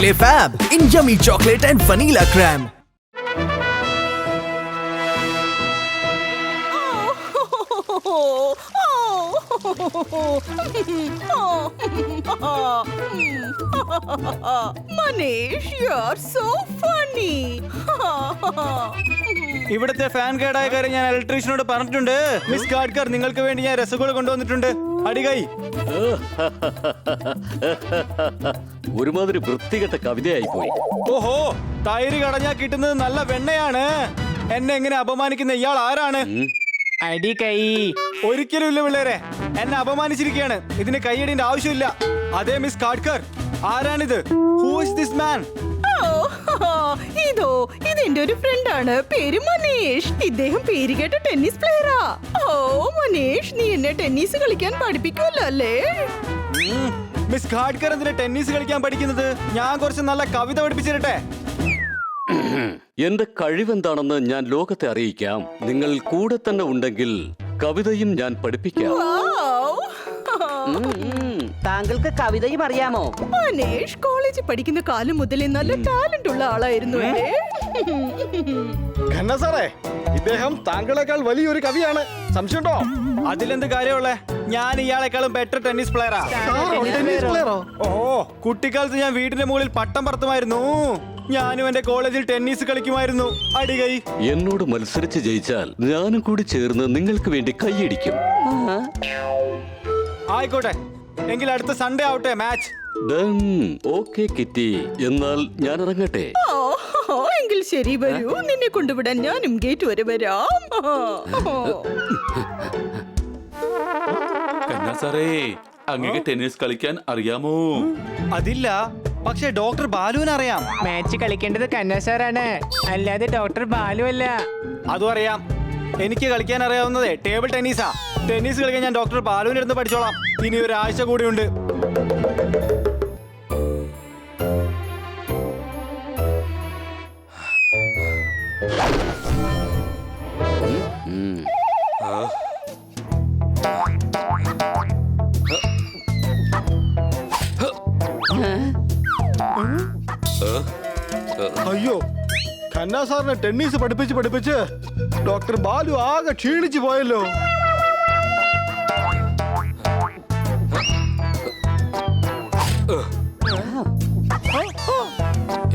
Parle Fab in yummy chocolate and vanilla crème. Manish, you're so funny. ഇവിടുത്തെ fan കേടായ കാര്യം ഞാൻ ഇലക്ട്രീഷ്യനോട് പറഞ്ഞിട്ടുണ്ട്. മിസ് ഗാഡ്കർ, നിങ്ങൾക്ക് വേണ്ടി ഞാൻ രസഗുള കൊണ്ടുവന്നിട്ടുണ്ട്. അടികൈ. ഒരുമാതിരി വൃത്തികെട്ട കവിതയായി പോയി. ഓഹോ, തൈര് കടഞ്ഞാ കിട്ടുന്നത് നല്ല വെണ്ണയാണ്. എന്നെ എങ്ങനെ അപമാനിക്കുന്ന ഇയാൾ ആരാണ്? അടി കൈ. ഒരിക്കലും ഇല്ല പിള്ളേരെ, എന്നെ അപമാനിച്ചിരിക്കുകയാണ്. ഇതിന് കൈയടിന്റെ ആവശ്യമില്ല. അതെ മിസ് ഗാഡ്കർ, ആരാണിത്? Who is this man? ഇതെന്റെ ഒരു ഫ്രണ്ട് ആണ്, പേര് മനീഷ്. ഇദ്ദേഹം പേര് കേട്ട ടെന്നീസ് പ്ലെയറാ. ഓ മനീഷ്, നീ എന്നെ ടെന്നീസ് കളിക്കാൻ പഠിപ്പിക്കുമല്ലോ അല്ലേ? മിസ് ഗാഡ്കർ എന്തിനാ ടെന്നീസ് കളിക്കാൻ പഠിക്കുന്നത്? ഞാൻ കുറച്ച് നല്ല കവിത പഠിപ്പിച്ചിരട്ടെ. എന്റെ കഴിവെന്താണെന്ന് ഞാൻ ലോകത്തെ അറിയിക്കാം. നിങ്ങൾ കൂടെ തന്നെ ഉണ്ടെങ്കിൽ കവിതയും ഞാൻ പഠിപ്പിക്കാം. താങ്കൾക്ക് കവിതയും അറിയാമോ? മനീഷ് കോളേജിൽ പഠിക്കുന്ന കാലം മുതലേ നല്ല ടാലന്റ് ഉള്ള ആളായിരുന്നു. സാറേ, ഇദ്ദേഹം താങ്കളെക്കാൾ വലിയൊരു കവിയാണ്. സംശയമുണ്ടോ? അതിലെന്ത് കാര്യമുള്ളേ? ഞാൻ ഇയാളെക്കാളും ബെറ്റർ ടെന്നീസ് പ്ലെയറാ. ഓ, കുട്ടിക്കാലത്ത് ഞാൻ വീടിന്റെ മുകളിൽ പട്ടം പറത്തുമായിരുന്നു. ഞാനും എന്റെ കോളേജിൽ ടെന്നീസ് കളിക്കുമായിരുന്നു. അടികൈ. എന്നോട് മത്സരിച്ച് ജയിച്ചാൽ ഞാനും കൂടി ചേർന്ന് നിങ്ങൾക്ക് വേണ്ടി കൈയടിക്കും. ആയിക്കോട്ടെ, എങ്കിൽ അടുത്ത സൺഡേ ആവട്ടെ മാച്ച്. ഓക്കെ കിറ്റി, എന്നാൽ ഞാൻ ഇറങ്ങട്ടെ. എങ്കിൽ ശരി, വരൂ. നിന്നെ കൊണ്ടുവിടാൻ ഞാനും ഗേറ്റ് വരെ വരാം. സാറേ, അങ്ങേക്ക് ടെന്നീസ് കളിക്കാൻ അറിയാമോ? അതില്ല, പക്ഷെ ഡോക്ടർ ബാലുവിന് അറിയാം. മാച്ച് കളിക്കേണ്ടത് കന്ന സാറാണ്, അല്ലാതെ ഡോക്ടർ ബാലു അല്ല. അതും അറിയാം. എനിക്ക് കളിക്കാൻ അറിയാവുന്നതേ ടേബിൾ ടെന്നീസാ. ടെന്നീസ് കളിക്കാൻ ഞാൻ ഡോക്ടർ ബാലുവിന്റെ അടുത്ത് പഠിച്ചോളാം. ഇനി ഒരാഴ്ച കൂടിയുണ്ട്. അയ്യോ, ഖന്ന സാറിനെ ടെന്നീസ് പഠിപ്പിച്ച് ഡോക്ടർ ബാലു ആകെ ക്ഷീണിച്ചു പോയല്ലോ.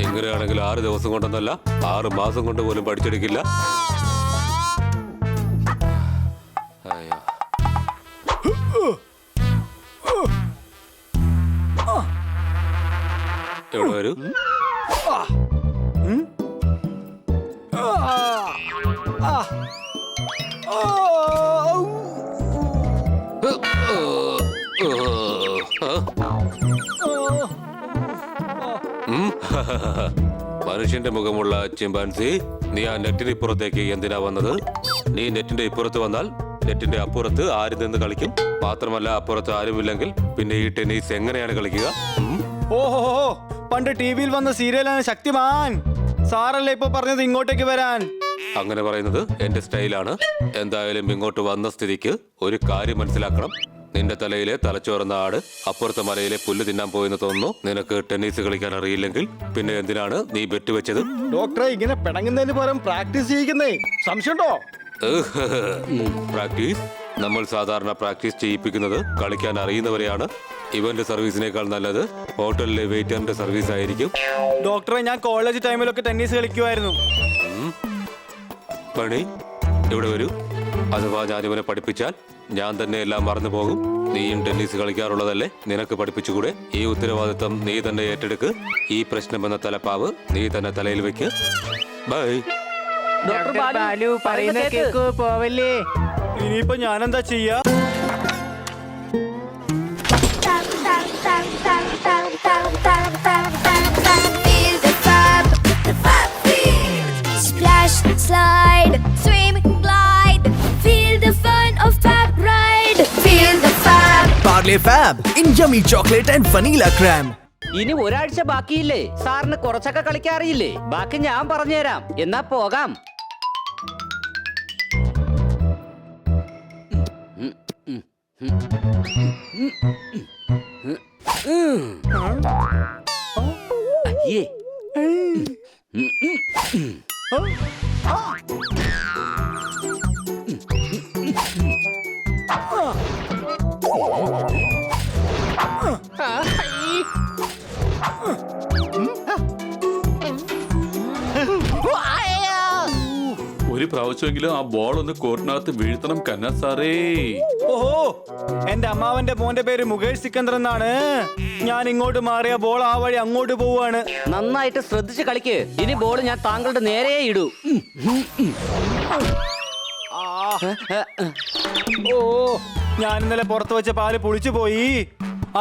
എങ്ങനെയാണെങ്കിലും 6 ദിവസം കൊണ്ടൊന്നല്ല, 6 മാസം കൊണ്ട് പോലും പഠിച്ചെടുക്കില്ല. എവിടെ വരൂ? മനുഷ്യന്റെ മുഖമുള്ള ചിമ്പാൻസി, നീ ആ നെറ്റിന് ഇപ്പുറത്തേക്ക് എന്തിനാ വന്നത്? നീ നെറ്റിന്റെ ഇപ്പുറത്ത് വന്നാൽ നെറ്റിന്റെ അപ്പുറത്ത് ആര് നിന്ന് കളിക്കും? മാത്രമല്ല, അപ്പുറത്ത് ആരുമില്ലെങ്കിൽ പിന്നെ ഈ ടെന്നീസ് എങ്ങനെയാണ് കളിക്കുക? ഓഹോ, പണ്ട് ടിവിയിൽ വന്ന സീരിയലാണ് ശക്തിമാൻ. സാറല്ലേ ഇപ്പൊ പറഞ്ഞത് ഇങ്ങോട്ടേക്ക് വരാൻ? അങ്ങനെ പറയുന്നത് എന്റെ സ്റ്റൈലാണ്. എന്തായാലും ഇങ്ങോട്ട് വന്ന സ്ഥിതിക്ക് ഒരു കാര്യം മനസ്സിലാക്കണം. നിന്റെ തലയിലെ തലച്ചോറുന്ന ആട് അപ്പുറത്തെ മലയിലെ പുല്ല് തിന്നാൻ പോയെന്ന് തോന്നുന്നു. നിനക്ക് ടെന്നീസ് കളിക്കാൻ അറിയില്ലെങ്കിൽ പിന്നെ എന്തിനാണ് നീ ബെറ്റ് വെച്ചത്? ഡോക്ടറെ, ഇങ്ങനെ പിണങ്ങുന്നതിന് പകരം പ്രാക്ടീസ് ചെയ്യിക്കുന്നേ. സംശയമുണ്ടോ? പ്രാക്ടീസ്? നമ്മൾ സാധാരണ പ്രാക്ടീസ് ചെയ്യിപ്പിക്കുന്നത് കളിക്കാൻ അറിയുന്നവരെയാണ്. ഇവന്റെ സർവീസിനേക്കാൾ നല്ലത് ഹോട്ടലിലെ വെയിറ്ററിന്റെ സർവീസ് ആയിരിക്കും. ഡോക്ടറെ, ഞാൻ കോളേജ് ടൈമിലൊക്കെ ടെന്നീസ് കളിക്കുമായിരുന്നു. പണി ഇവിടെ വരൂ. അഥവാ ഞാനിവനെ പഠിപ്പിച്ചാൽ ഞാൻ തന്നെ എല്ലാം മറന്നു പോകും. നീയും ടെന്നീസ് കളിക്കാറുള്ളതല്ലേ, നിനക്ക് പഠിപ്പിച്ചുകൂടെ? ഈ ഉത്തരവാദിത്വം നീ തന്നെ ഏറ്റെടുക്ക്. ഈ പ്രശ്നം എന്ന തലപ്പാവ് നീ തന്നെ തലയിൽ വെക്ക്. ബൈ. ഡോക്ടർ ബാലു പറയുന്ന കേക്കു, പോവല്ലേ? ഇനിയിപ്പോ ഞാനെന്താ ചെയ്യാ? Slide, swim, glide, feel the fun of Fab ride, feel the Fab. Parle Fab in yummy chocolate and vanilla crème. ഇനി ഒരാഴ്ച ബാക്കിയില്ലേ? സാറിന് കുറച്ചൊക്കെ കളിക്കാറിയില്ലേ? ബാക്കി ഞാൻ പറഞ്ഞുതരാം. എന്നാ പോകാം. അയ്യേ ഒരു പ്രാവശ്യമെങ്കിലും ആ ബോൾ ഒന്ന് കോർട്ടിനകത്ത് വീഴ്ത്തണം കന്ന സാറേ. ഓഹോ, എന്റെ അമ്മാവന്റെ മോന്റെ പേര് മുകേഷ് സിക്കന്ദർ എന്നാണ്. ഞാൻ ഇങ്ങോട്ട് മാറിയ ബോൾ ആ വഴി അങ്ങോട്ട് പോവാണ്. നന്നായിട്ട് ശ്രദ്ധിച്ച് കളിക്ക്. ഇനി ബോൾ ഞാൻ താങ്കളുടെ നേരെ ഇടൂ. ഓ, ഞാൻ ഇന്നലെ പുറത്ത് വെച്ച പാല് പുളിച്ചു പോയി.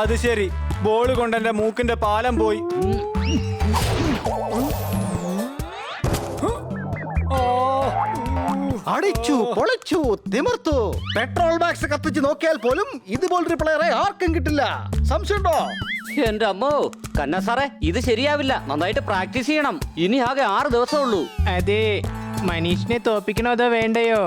അത് ശരി, ബോൾ കൊണ്ട് എന്റെ മൂക്കിന്റെ പാലം പോയി. അടിച്ചു പൊളിച്ചു തിമിർത്തു. പെട്രോൾ ബാഗ്സ് കത്തിച്ച് നോക്കിയാൽ പോലും ഇതുപോലൊരു പ്ലെയറെ ആർക്കും കിട്ടില്ല. സംശയമുണ്ടോ? എന്റെ അമ്മോ, കന്ന സാറേ ഇത് ശരിയാവില്ല. നന്നായിട്ട് പ്രാക്ടീസ് ചെയ്യണം. ഇനി ആകെ 6 ദിവസമേ ഉള്ളൂ. അതെ, മനീഷിനെ തോപ്പിക്കണോ അതോ വേണ്ടയോ?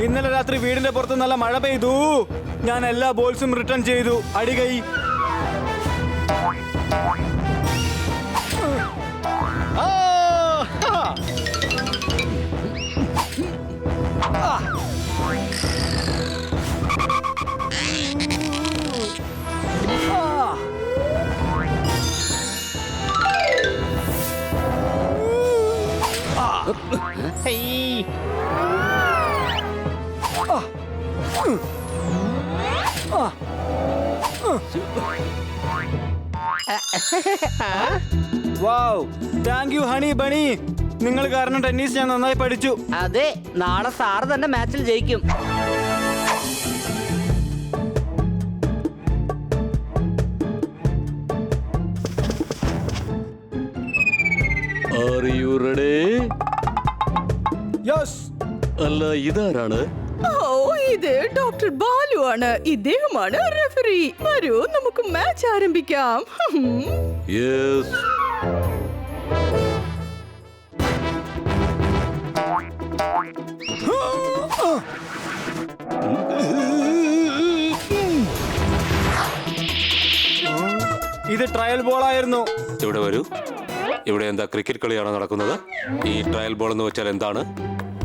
ഇന്നലെ രാത്രി വീടിന്റെ പുറത്ത് നല്ല മഴ പെയ്തു. ഞാൻ എല്ലാ ബോൾസും റിട്ടേൺ ചെയ്തു. അടികൈ. Hey. Wow, thank you honey bunny. നിങ്ങൾ കാരണം ടെന്നീസ് ഞാൻ നന്നായി പഠിച്ചു. അതെ, നാളെ സാറ് തന്നെ മാച്ചിൽ ജയിക്കും. Are you ready? യെസ്. അല്ല, ഇതാരാണ്? ഓ, ഇത് ഡോക്ടർ ബാലു ആണ്. ഇദ്ദേഹമാണ് റെഫറി. വരൂ, നമുക്ക് മാച്ച് ആരംഭിക്കാം. യെസ്. ഇത് ട്രയൽ ബോൾ ആയിരുന്നു. ഇവിടെ വരൂ. ഇവിടെ എന്താ ക്രിക്കറ്റ് കളിയാണോ നടക്കുന്നത്? ഈ ട്രയൽ ബോൾ എന്ന് വെച്ചാൽ എന്താണ്?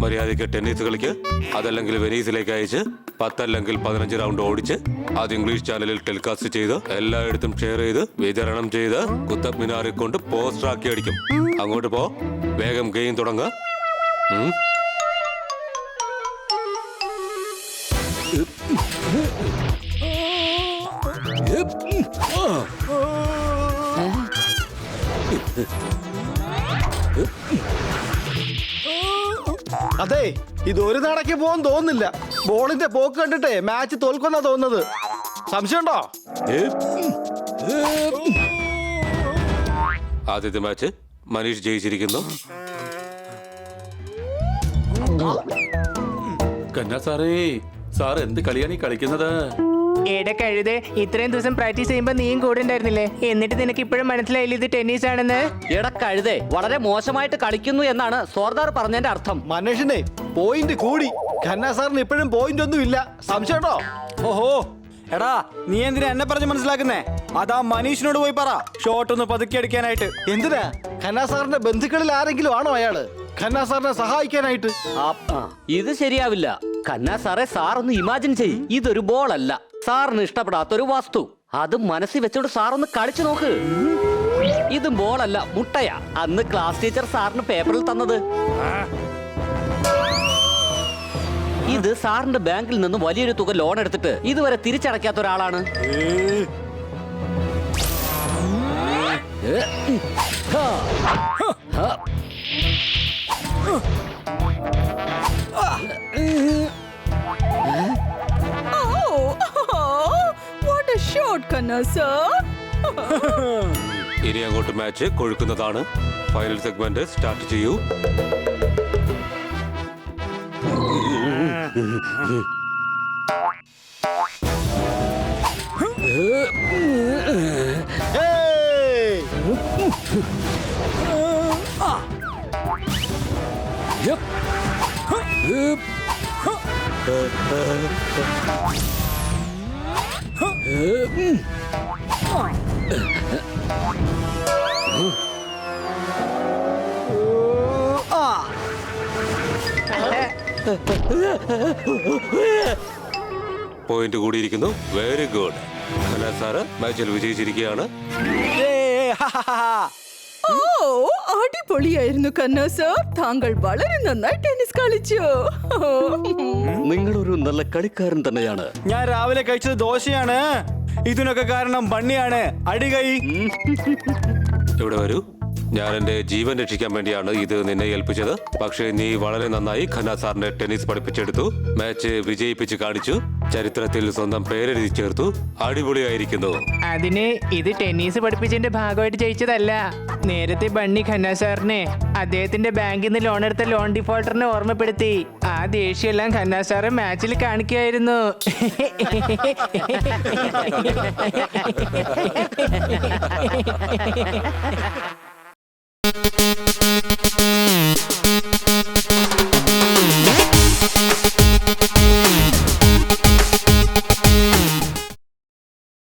മര്യാദയ്ക്ക് ടെന്നീസ് കളിക്ക്. അതല്ലെങ്കിൽ വെനീസിലേക്ക് അയച്ച് 10 അല്ലെങ്കിൽ 15 റൗണ്ട് ഓടിച്ച് അത് ഇംഗ്ലീഷ് ചാനലിൽ ടെലികാസ്റ്റ് ചെയ്ത് എല്ലായിടത്തും ഷെയർ ചെയ്ത് വിതരണം ചെയ്ത് കുത്തബ് മിനാറിൽ കൊണ്ട് പോസ്റ്റർ ആക്കി അടിക്കും. അങ്ങോട്ട് പോ, വേഗം ഗെയിം തുടങ്ങുക. അതെ, ഇത് ഒരു നടക്ക് പോകാൻ തോന്നുന്നില്ല. ബോളിന്റെ പോക്ക് കണ്ടിട്ടേ മാച്ച് തോൽക്കുന്ന തോന്നുന്നത്. സംശയമുണ്ടോ? ആദ്യത്തെ മാച്ച് മനീഷ് ജയിച്ചിരിക്കുന്നു. കന്ന സാറേ, സാർ എന്ത് കളിയാണ് ഈ കളിക്കുന്നത്? എടെ കഴുതേ, ഇത്രയും ദിവസം പ്രാക്ടീസ് ചെയ്യുമ്പോ നീയും കൂടെ ഉണ്ടായിരുന്നില്ലേ? എന്നിട്ട് നിനക്ക് ഇപ്പോഴും മനസ്സിലായില്ല ഇത് ടെന്നീസ് ആണെന്ന്? എടക്കഴുതേ, വളരെ മോശമായിട്ട് കളിക്കുന്നു എന്നാണ് സോർദാർ പറഞ്ഞതിന്റെ അർത്ഥം. മനുഷ്യനെ പോയിന്റ് കൂടി. ഖന്ന സാറിന് ഇപ്പോഴും പോയിന്റ് ഒന്നും ഇല്ല. സംശയമുണ്ടോ? ഓഹോ, എടാ നീ എന്തിനാ എന്നെ പറഞ്ഞ് മനസ്സിലാക്കുന്നേ? അതാ മനീഷിനോട് പോയി പറ ഷോട്ട് ഒന്ന് പതുക്കി അടിക്കാനായിട്ട്. എന്തിനാ? ഖന്ന സാറിന്റെ ബന്ധുക്കളിൽ ആരെങ്കിലും ആണോ അയാള്? ഖന്ന സാറിനെ സഹായിക്കാനായിട്ട്. ഇത് ശരിയാവില്ല. കന്ന സാറേ, സാർ ഒന്ന് ഇമാജിൻ ചെയ്യ്. ഇതൊരു ബോൾ അല്ല, സാറിന് ഇഷ്ടപ്പെടാത്തൊരു വസ്തു. അത് മനസ്സിൽ വെച്ചോണ്ട് സാറൊന്ന് കളിച്ചു നോക്ക്. ഇത് ബോളല്ല, മുട്ടയാ. അന്ന് ക്ലാസ് ടീച്ചർ സാറിന് പേപ്പറിൽ തന്നത്. ഇത് സാറിന്റെ ബാങ്കിൽ നിന്ന് വലിയൊരു തുക ലോൺ എടുത്തിട്ട് ഇതുവരെ തിരിച്ചടയ്ക്കാത്ത ഒരാളാണ്. What a shot, Kanna sir. ഇനി അങ്ങോട്ട് മാച്ച് കൊഴുക്കുന്നതാണ്. ഫൈനൽ സെഗ്മെന്റ് സ്റ്റാർട്ട് ചെയ്യൂ. പോയിന്റ് കൂടിയിരിക്കുന്നു. Very good. കന്നാ സാറ് മാച്ചിൽ വിജയിച്ചിരിക്കുകയാണ്. ഓ അടിപൊളിയായിരുന്നു കന്ന സർ. താങ്കൾ വളരെ നന്നായി ടെന്നീസ് കളിച്ചു. നിങ്ങളൊരു നല്ല കളിക്കാരൻ തന്നെയാണ്. ഞാൻ രാവിലെ കഴിച്ചത് ദോശയാണ്. ഇതിനൊക്കെ കാരണം ബണ്ണിയാണ്. അടികൈ. ഇവിടെ വരൂ. ഞാൻ എന്റെ ജീവൻ രക്ഷിക്കാൻ വേണ്ടിയാണ് ഇത് നിന്നെ ഏൽപ്പിച്ചത്. പക്ഷേ നീ വളരെ നന്നായി ഖന്ന സാറിനെ ടെന്നീസ് പഠിപ്പിച്ചെടുത്തു. മാച്ച് വിജയിപ്പിച്ച് കാണിച്ചു. ചരിത്രത്തിൽ സ്വന്തം പേരെഴുതി ചേർത്തു. അടിപൊളിയായിരിക്കുന്നു. അതിന് ഇത് ടെന്നീസ് പഠിപ്പിച്ചതിന്റെ ഭാഗമായിട്ട് ജയിച്ചതല്ല. നേരത്തെ ബണ്ണി ഖന്ന സാറിനെ അദ്ദേഹത്തിന്റെ ബാങ്കിൽ നിന്ന് ലോൺ എടുത്ത ലോൺ ഡിഫോൾട്ടറിനെ ഓർമ്മപ്പെടുത്തി. ആ ദേഷ്യമെല്ലാം ഖന്ന സാറ് മാച്ചിൽ കാണിക്കുകയായിരുന്നു.